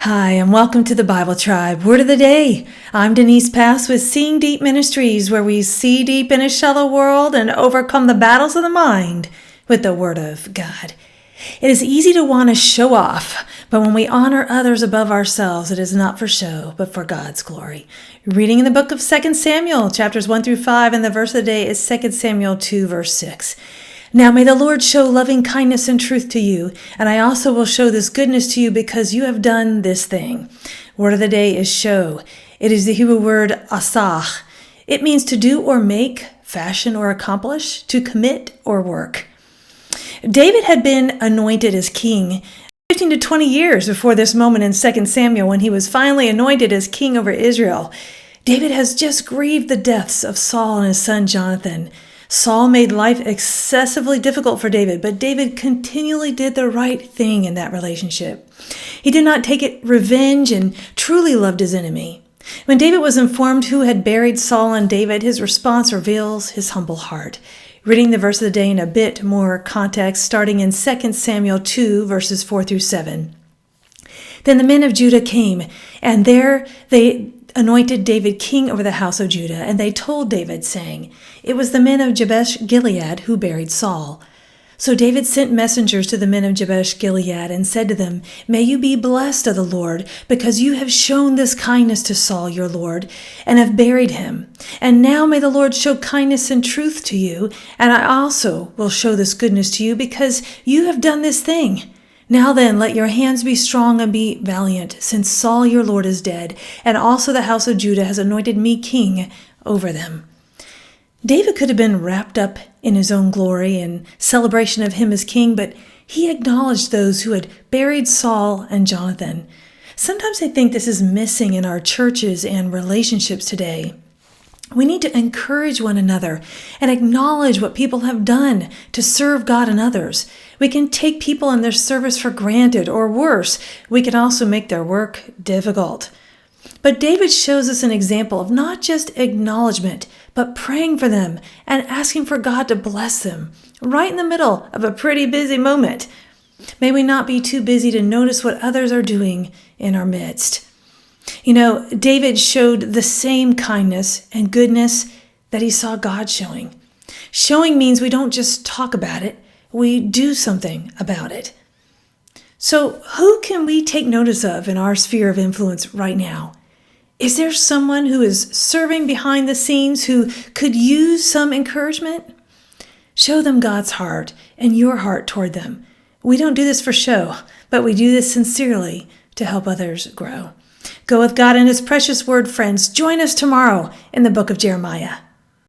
Hi, and welcome to the Bible Tribe. Word of the Day. I'm Denise Pass with Seeing Deep Ministries, where we see deep in a shallow world and overcome the battles of the mind with the Word of God. It is easy to want to show off, but when we honor others above ourselves, it is not for show, but for God's glory. Reading in the book of 2 Samuel, chapters 1 through 5, and the verse of the day is 2 Samuel 2, verse 6. Now may the Lord show loving kindness and truth to you, and I also will show this goodness to you because you have done this thing. Word of the day is show. It is the Hebrew word asah. It means to do or make, fashion or accomplish, to commit or work. David had been anointed as king 15 to 20 years before this moment in 2 Samuel when he was finally anointed as king over Israel. David has just grieved the deaths of Saul and his son Jonathan. Saul made life excessively difficult for David, but David continually did the right thing in that relationship. He did not take revenge and truly loved his enemy. When David was informed who had buried Saul and David, his response reveals his humble heart. Reading the verse of the day in a bit more context, starting in 2 Samuel 2, verses 4 through 7. Then the men of Judah came, and there they anointed David king over the house of Judah, and they told David, saying, "It was the men of Jabesh-Gilead who buried Saul." So David sent messengers to the men of Jabesh-Gilead and said to them, "May you be blessed of the Lord, because you have shown this kindness to Saul your Lord, and have buried him. And now may the Lord show kindness and truth to you, and I also will show this goodness to you, because you have done this thing. Now then, let your hands be strong and be valiant, since Saul your Lord is dead, and also the house of Judah has anointed me king over them." David could have been wrapped up in his own glory and celebration of him as king, but he acknowledged those who had buried Saul and Jonathan. Sometimes I think this is missing in our churches and relationships today. We need to encourage one another and acknowledge what people have done to serve God and others. We can take people and their service for granted, or worse, we can also make their work difficult. But David shows us an example of not just acknowledgement, but praying for them and asking for God to bless them, right in the middle of a pretty busy moment. May we not be too busy to notice what others are doing in our midst. You know, David showed the same kindness and goodness that he saw God showing. Showing means we don't just talk about it, we do something about it. So who can we take notice of in our sphere of influence right now? Is there someone who is serving behind the scenes who could use some encouragement? Show them God's heart and your heart toward them. We don't do this for show, but we do this sincerely to help others grow. Go with God and His precious word, friends. Join us tomorrow in the book of Jeremiah.